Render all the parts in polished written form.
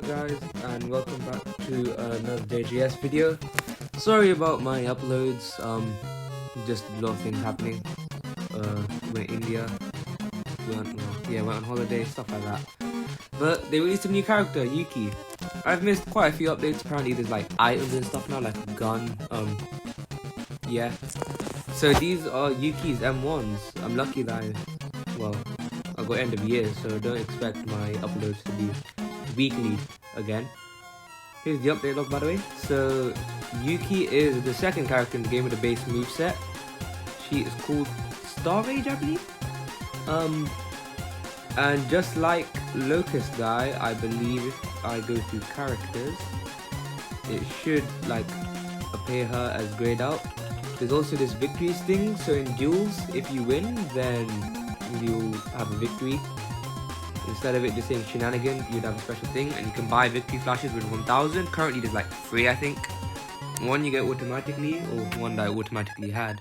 guys, and welcome back to another JJS video. Sorry about my uploads, just a lot of things happening. Went India, went on holiday, stuff like that. But they released a new character, Yuki. I've missed quite a few updates. Apparently there's like items and stuff now, like a gun. Yeah. So these are Yuki's M1s. I'm lucky that I got end of year, so don't expect my uploads to be weekly again. Here's the update log, by the way. So Yuki is the second character in the game with the base moveset. She is called Star Rage, I believe. And just like Locust Guy, I believe if I go through characters, it should like appear her as grayed out. There's also this victories thing, so in duels, if you win, then you'll have a victory. Instead of it just saying shenanigan, you'd have a special thing, and you can buy victory flashes with 1000. Currently there's like 3, I think. One you get automatically, or one that I automatically had.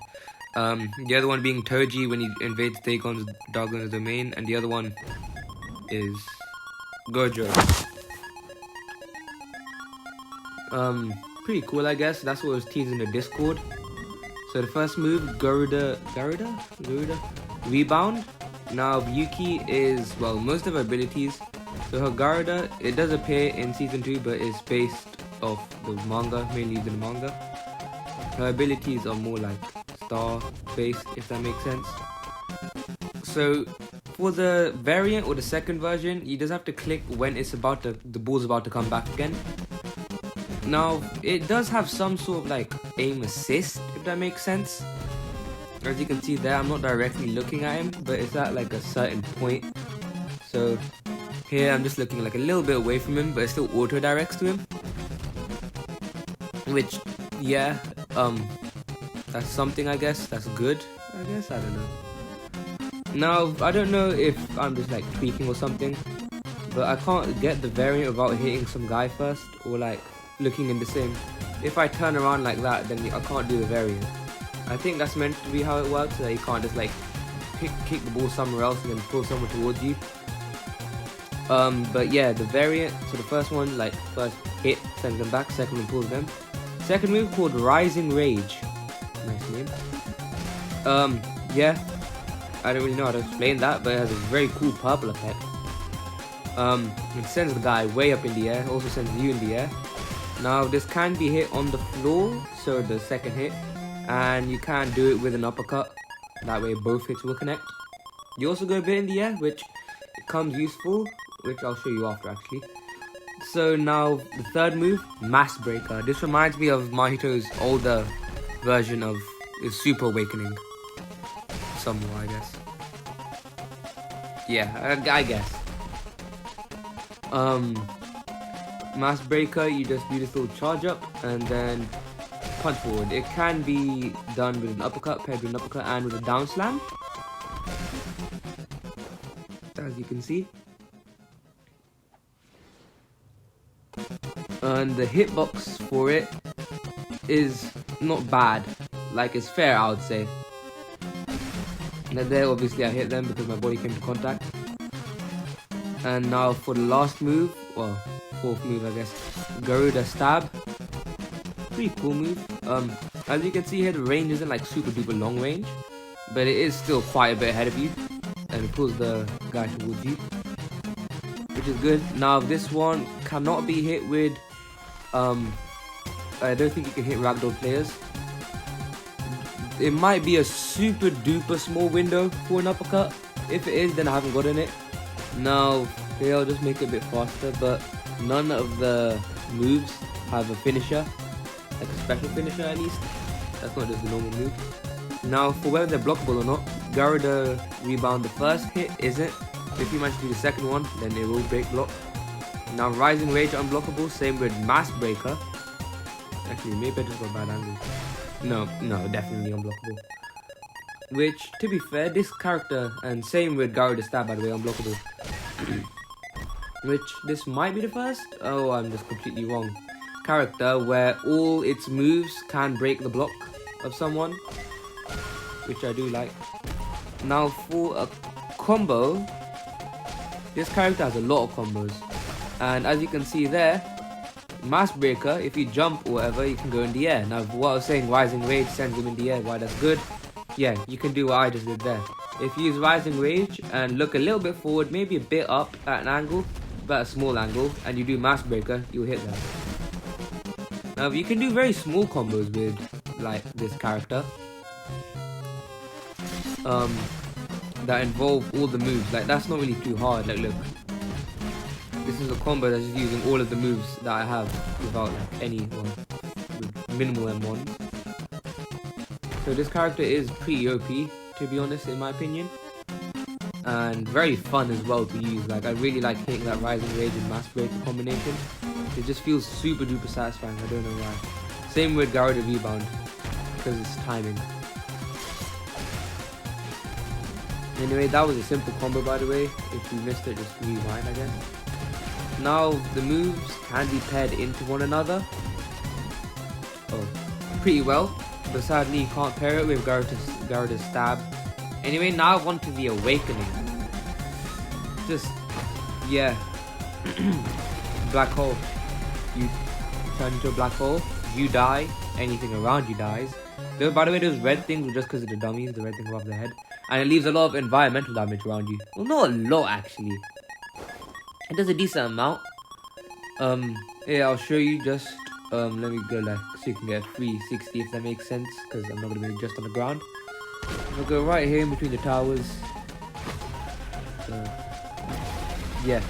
The other one being Toji when he invades Dagon's domain, and the other one is Gojo. Pretty cool, I guess. That's what was teased in the Discord. So the first move, Garuda Rebound. Now Yuki is, well, most of her abilities. So her Garuda, it does appear in season 2, but it's based off the manga, mainly used in the manga. Her abilities are more like star based, if that makes sense. So for the variant or the second version, you just have to click when it's about to, the ball's about to come back again. Now it does have some sort of like aim assist, if that makes sense. As you can see there, I'm not directly looking at him, but it's at like a certain point. So here I'm just looking like a little bit away from him, but it still auto directs to him. Which, yeah, that's something, I guess. That's good, I guess. I don't know. Now, I don't know if I'm just like tweaking or something, but I can't get the variant without hitting some guy first, or like looking in the same. If I turn around like that, then I can't do the variant. I think that's meant to be how it works, so that you can't just like kick the ball somewhere else and then pull someone towards you. But yeah, the variant, so the first one, like first hit, sends them back, second one pulls them. Second move called Rising Rage. Nice name. Yeah, I don't really know how to explain that, but it has a very cool purple effect. It sends the guy way up in the air, also sends you in the air. Now this can be hit on the floor, so the second hit, and you can do it with an uppercut. That way both hits will connect. You also go a bit in the air, which becomes useful, which I'll show you after actually. So now the third move, Mass Breaker. This reminds me of Mahito's older version of his Super Awakening. Somewhat, I guess. Yeah, I guess. Mass Breaker, you just do this little charge up and then punch forward. It can be done with an uppercut, paired with an uppercut, and with a down slam, as you can see. And the hitbox for it is not bad, like it's fair, I would say. And there obviously I hit them because my body came to contact. And now for the last move, well, fourth move I guess, Garuda Stab. Pretty cool move. As you can see here, the range isn't like super duper long range, but it is still quite a bit ahead of you, and it pulls the guy towards you, which is good. Now this one cannot be hit with, I don't think you can hit ragdoll players. It might be a super duper small window for an uppercut. If it is, then I haven't gotten it. Now here I'll just make it a bit faster, but none of the moves have a finisher, like a special finisher at least. That's not just the normal move. Now for whether they're blockable or not, Garuda Rebound, the first hit isn't. If you manage to do the second one, then it will break block. Now Rising Rage unblockable, same with Mass Breaker. Actually, maybe I just got a bad angle. No, definitely unblockable. Which, to be fair, this character, and same with Garuda Stab, by the way, unblockable. Which, this might be the first? Oh, I'm just completely wrong. Character where all its moves can break the block of someone, which I do like. Now for a combo, this character has a lot of combos. And as you can see there, Mass Breaker, if you jump or whatever, you can go in the air. Now what I was saying, Rising Rage sends him in the air, why that's good. Yeah, you can do what I just did there. If you use Rising Rage and look a little bit forward, maybe a bit up at an angle, but a small angle, and you do Mass Breaker, you'll hit that. Now you can do very small combos with like this character. That involve all the moves. Like that's not really too hard. Like look. This is a combo that's just using all of the moves that I have without like any with minimal M1s. So this character is pretty OP, to be honest, in my opinion. And very fun as well to use. Like I really like hitting that Rising Rage and Mass Breaker combination. It just feels super duper satisfying, I don't know why. Same with Garroted Rebound, because it's timing. Anyway, that was a simple combo by the way. If you missed it, just rewind I guess. Now the moves can be paired into one another. Oh, pretty well. But sadly you can't pair it with Garroted Stab. Anyway, now on to the Awakening. Just, yeah. Black hole. You turn into a black hole, you die, anything around you dies. Though, by the way, those red things were just because of the dummies, the red thing above the head. And it leaves a lot of environmental damage around you. Well, not a lot actually. It does a decent amount. Yeah, I'll show you just, let me go like, so you can get a 360 if that makes sense. Because I'm not going to be just on the ground. I'll go right here in between the towers. Yeah.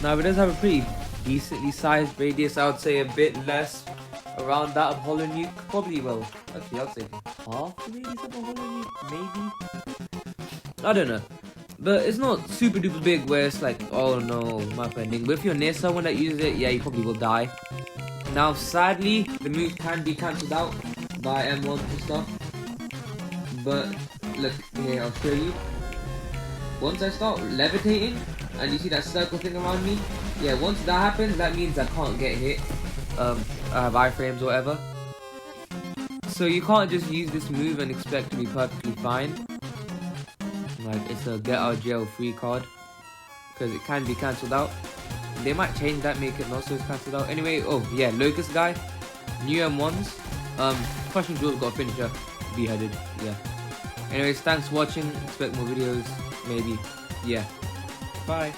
Now it does have a pretty decently sized radius. I would say a bit less around that of Hollow Nuke. Probably, well, actually I'd say half the radius of a Hollow Nuke, maybe? I don't know. But it's not super duper big where it's like, oh no, map ending. But if you're near someone that uses it, yeah, you probably will die. Now sadly, the move can be cancelled out by M1 and stuff. But look, here, I'll show you. Once I start levitating, and you see that circle thing around me, yeah, once that happens, that means I can't get hit. I have iframes or whatever. So you can't just use this move and expect to be perfectly fine. Like, it's a get out of jail free card. Because it can be cancelled out. They might change that, make it not so cancelled out. Anyway, oh yeah, Locust guy. New M1s. Crushing Jewel's got a finisher. Beheaded, yeah. Anyways, thanks for watching. Expect more videos, maybe. Yeah. Bye.